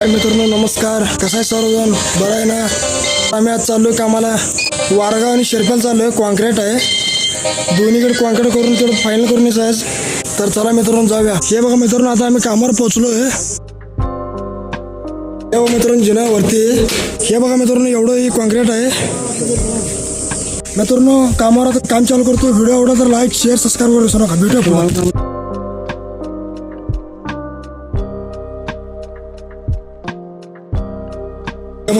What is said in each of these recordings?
मित्रांनो नमस्कार. कसा आहे सर्वजण? बरं आहे ना? आम्ही आज चाललोय कामाला. वारगाव आणि शिरपेल चाललोय. कॉन्क्रीट आहे, दोन्हीकडे कॉन्क्रीट करून तेवढं फायनल करून यायचं आहे. तर चला मित्रांनो जाऊया. हे बघा मित्रांनो, आता आम्ही कामावर पोहोचलोय. हे बघा मित्रांनो जिन्यावरती. हे बघा मित्रांनो एवढं ही कॉन्क्रीट आहे. मित्रांनो कामावर आता काम चालू करतो. व्हिडिओ आवडला तर लाईक शेअर सबस्क्राईब करू विसरू नका. भेटूया.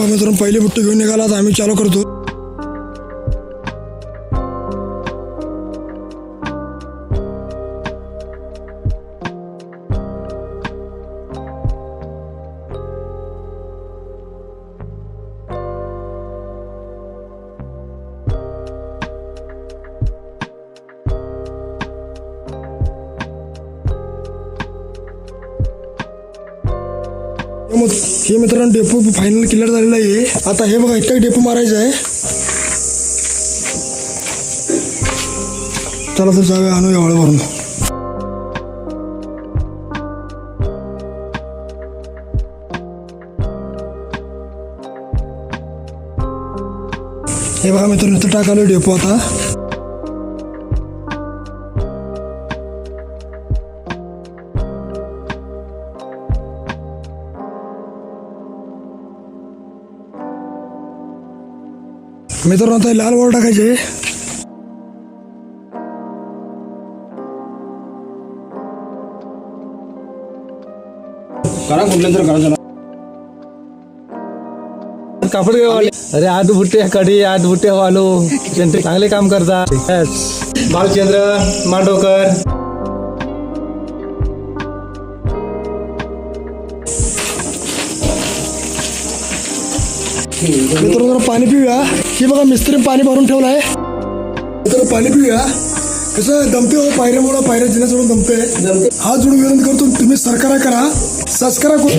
मित्रांनो पहिली बुट्टी घेऊन निघाला, तर आम्ही चालू करतो. हे मित्रांनो डेपो फायनल क्लिअर झालेला आहे. आता हे बघा इतका डेपो मारायचा आहे. चला तर जाऊया, आणूया वळवरून. हे बघा मित्रांनो इथं टाकालो डेपो. आता मित्रांनो आता लाल वाळू टाकायचे. करा कुठलं तर करा. कापड वाले अरे आठ बुट्टे कडी आठ बुट्टे वालो चांगले काम करता. बालचंद्र मांडवकर. मित्रांनो पाणी पिऊया. हे बघा मिस्त्री पाणी भरून ठेवलं आहे. मित्रांनो पाणी पिऊया. कसं दमते हो पायऱ्यामुळं, पायऱ्या जिन्यासोडून दमते. हात जोडून विनंती करतो तुम्ही सरकार करा, सबस्क्राईब करू.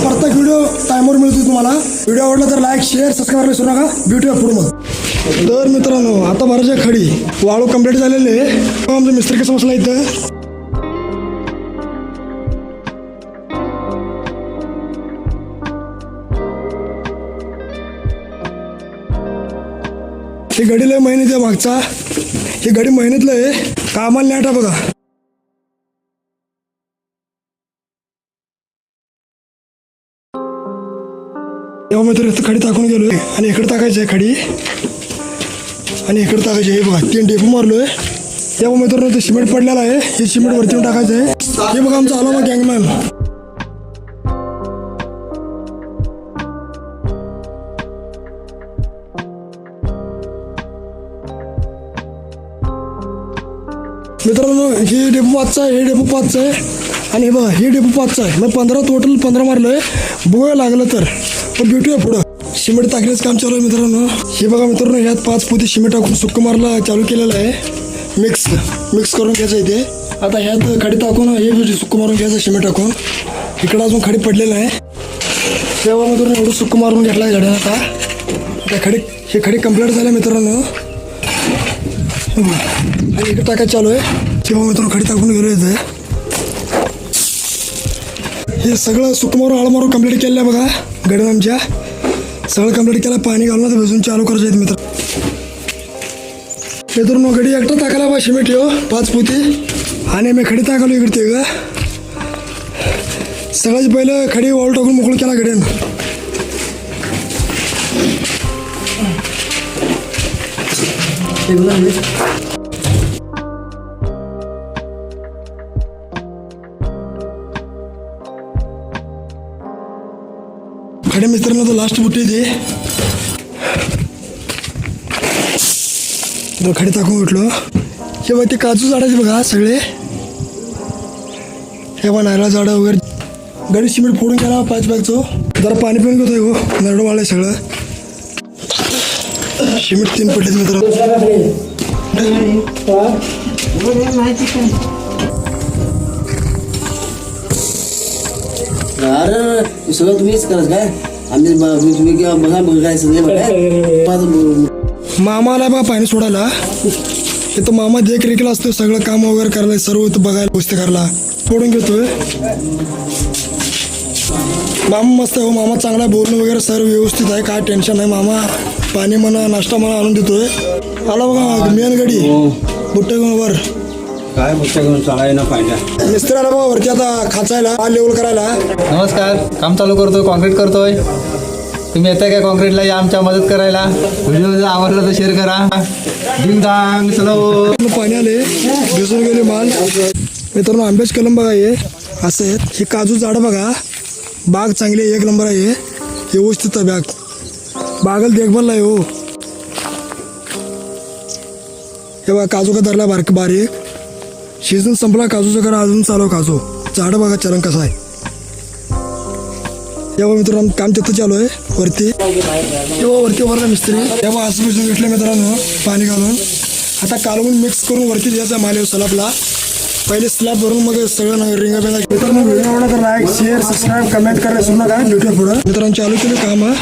प्रत्येक व्हिडिओ टायमवर मिळतो तुम्हाला. व्हिडिओ आवडला तर लाईक शेअर सबस्क्राईब विसरू नका. भेटूया पुढं मग. तर मित्रांनो आता भरायचे खडी. वाळू कंप्लीट झालेले. आमचं मिस्त्री कसं बसला इथं. ही गडी लय मेहनत आहे मागचा. ही गडी मेहनतलं आहे. कामाला नाही आठा बघा. तेव्हा मी तर इथं खडी टाकून गेलोय आणि इकडे टाकायचं आहे खडी आणि इकडे टाकायचे. हे बघा 3 डेपो मारलोय. तेव्हा मित्रांनो ते सिमेंट पडलेलं आहे. हे सिमेंट वरती टाकायचं आहे. हे बघा आमचा आला मग गँगमॅन. मित्रांनो हे डेपो 5चा आहे, हे डेपो 5चा आहे आणि हे बघा हे डेपो 5चा आहे. मग 15 टोटल 15 मारलोय. बघूया लागलं तर पण भेटूया पुढं. सिमेंट टाकण्याचं काम चालू आहे मित्रांनो. हे बघा मित्रांनो ह्यात 5 पोती सिमेंट टाकून सुक्क मारला चालू केलेलं आहे. मिक्स करून घ्यायचं इथे. आता ह्यात खडी टाकून हे सुक्क मारून घ्यायचं सिमेंट टाकून. इकडं अजून खडी पडलेलं आहे. तेव्हा मित्रांनो एवढं सुक्क मारून घेतलं आहे गाड्यानं. आता हे खडी कंप्लीट झालं मित्रांनो. आणि इकडे टाकायचं चालू आहे. तेव्हा मित्रांनो खडी टाकून गेलो इथे. हे सगळं सुकमारू आळमारू कंप्लीट केलं आहे बघा. गड्या आमच्या सगळं कंप्लीट केलं. पाणी घालून तर भिजून चालू करायचं आहेत मित्रांनो. गडी एकटा टाकायला बा सिमेंट येऊ 5 पोती आणि मी खडी टाकालो इकडे का. सगळ्यात पहिलं खडी वाळू टाकून मोकळं केला गड्यानं. खड्या मित्रांनो तर लास्ट बुट्टी दे. खडी टाकून उठलो. हे बघ ते काजू झाडाचे बघा सगळे. हे बघा नारळा झाडं वगैरे. गडी सिमेंट फोडून गेला 5 बॅगचं. जरा पाणी पिऊन घेतोय हो. नरडं वाळलंय सगळं. सिमेंट 3 पडलेत मित्रांनो. अरे सगळं तुम्हीच करत काय. आम्ही तुम्ही बघा काय सगळे मामाला बा पाणी सोडायला. इथं मामा देखरेखीला असतो, सगळं काम वगैरे करायला, सर्व इथं बघायला, गोष्टी करायला. फोडून घेतोय. मामा मस्त आहे हो, मामा चांगला आहे, बोलणं वगैरे सर्व व्यवस्थित आहे, काय टेन्शन नाही. मामा पाणी म्हणा नाश्ता म्हणा आणून देतोय. आला बघा मेन गाडी बुट्टे वर काय मुख्य घेऊन चालाय ना पाहिजे. मिस्त्री आला बघा वरती आता खाचायला लेवल करायला. नमस्कार, काम चालू करतोय, कॉन्क्रीट करतोय. तुम्ही येताय काय कॉन्क्रीटला? या आमच्या मदत करायला. व्हिडिओ जर आवडला तर शेअर करा. डिंग डांग चलो. पाणी आले भिजून गेले माल. मित्रांनो आंब्याच कलम बघा हे असं आहेत. हे काजू झाडं बघा, बाग चांगली आहे, एक नंबर आहे, व्यवस्थित आहे बाग. बागल देखभाल आहे हो. हे बघा काजू का धरला बारीक. सीझन संपला काजूचा, करा अजून चालू काजू. झाडं बघा चरण कसं आहे. तेव्हा मित्रांनो काम तिथं चालू आहे वरती. तेव्हा वरती वरला मिस्त्री तेव्हा असं भिजून घेतलं मित्रांनो पाणी घालून. आता कालवून मिक्स करून वरती द्यायचा माल स्लॅबला. पहिले स्लॅब भरून मग सगळं रिंगा बिंगा. मित्रांनो व्हिडिओ आवडला तर लाईक शेअर सबस्क्राईब कमेंट करायला विसरू नका. भेटूया पुढं. मित्रांनो चालू केलं काम हा.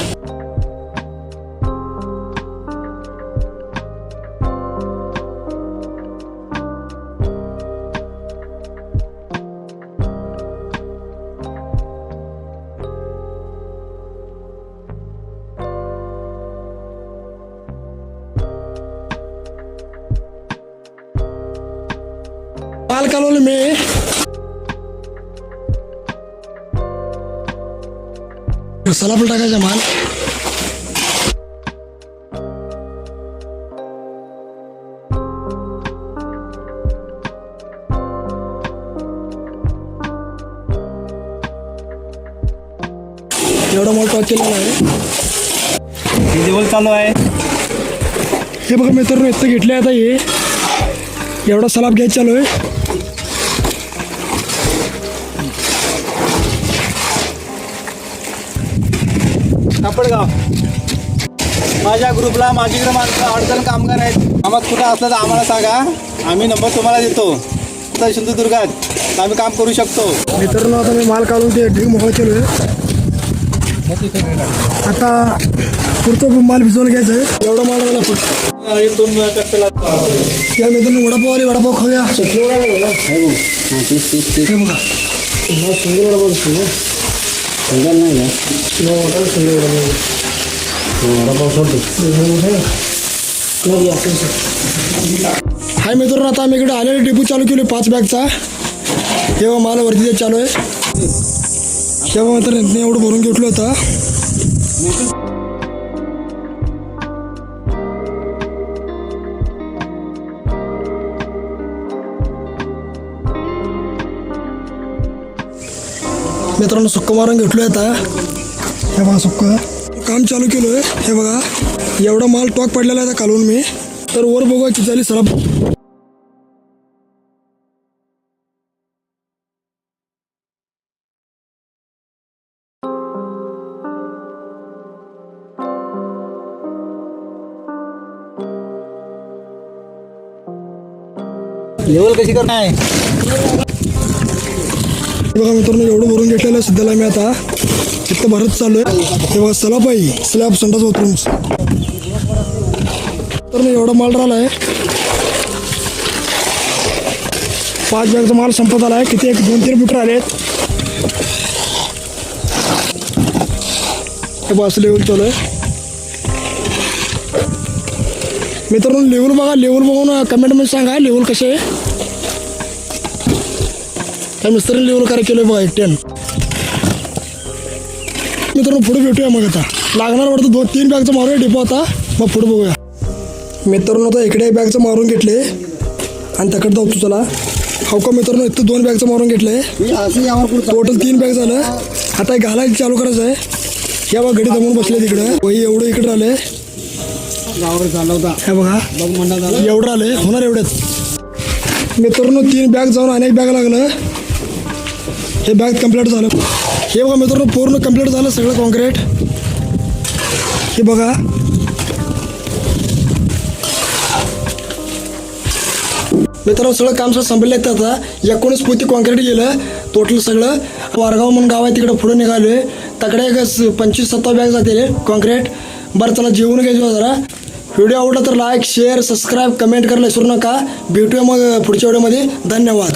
माल कालवलं मी. सलापला टाकायचा माल. एवढा मोठा केलेला आहे. लेवल चालू आहे. हे बघा मित्रांनो इथं घेतले आता हे एवढा सलाब घ्यायचा चालू आहे. कापडगाव माझ्या ग्रुपला माझीकडे माणसं अडचण कामगार आहेत. आम्हाला कुठं असलं तर आम्हाला सांगा, आम्ही नंबर तुम्हाला देतो. आता सिंधुदुर्गात आम्ही काम करू शकतो. मित्रांनो आता मी माल काढून ते ढीग मोकळा केलो आहे. आता पुढचं माल भिजवून घ्यायचं आहे. एवढा माल मला या मित्रांनो वडापाव आले, वडापाव खाऊया. हे बघा हाय मित्रांनो आता आम्ही इकडे आलेले डेपू चालू केले 5 बॅगचा. तेव्हा माल वरती ते चालू आहे. तेव्हा मित्रांनो एवढं भरून घेतलं होतं. मित्रांनो सुक्क मारून घेतलो आता. हे बघा सुक्क काम चालू केलो आहे. हे बघा एवढा माल टॉक पडलेला आहे कालवून मी. तर वर बघा किती झाली सलाब. लेवल कशी करणार? बघा मित्रांनो एवढं भरून घेतलेलं आहे सध्याला मी आता. इथं भरत चालू आहे. तेव्हा सलाब आहे, स्लॅब संडास उतरून. तर मी एवढा माल राहिला आहे. 5 बॅगचा माल संपत आला आहे. किती 1-2-3 फूट राहिले आहेत. हे बस लेवल चालू आहे. मित्रांनो लेवल बघा, लेवल बघून कमेंटमध्ये सांगा लेवल कसे आहे. त्या मिस्त्रीने लेवल काय केलं बघा 1-10. मित्रांनो पुढे भेटूया मग. आता लागणार वाटतं 2-3 बॅगचं मारूया डेपो आता, मग पुढे बघूया. मित्रांनो आता इकडे बॅगचं मारून घेतले आणि त्याकडे जाऊ चला. हो का मित्रांनो इथं 2 बॅगचं मारून घेतले. टोटल 3 बॅग झालं. आता हे घालायचं चालू करायचं आहे. या बघा गडी जमून बसले तिकडे. वही एवढं इकडे आले. हे बघा एवढं आले होणार एवढ्यात. मित्रांनो 3 बॅग जाऊन अनेक बॅग लागलं. हे बॅग कंप्लीट झालं. हे बघा मित्रांनो पूर्ण कंप्लीट झालं सगळं कॉन्क्रीट. हे बघा मित्रांनो सगळं काम संपलं आहे. आता 19 पोती कॉन्क्रीट गेलं टोटल सगळं. वारगाव म्हणून गाव आहे तिकडे पुढे निघालोय. तकडे 25-27 बॅग जातील कॉन्क्रीट. बरं चला जेवून घ्यायचं जरा. व्हिडिओ आवडला तर लाईक शेअर सबस्क्राईब कमेंट करायला विसरू नका. भेटूया मग पुढच्या व्हिडिओमध्ये. धन्यवाद.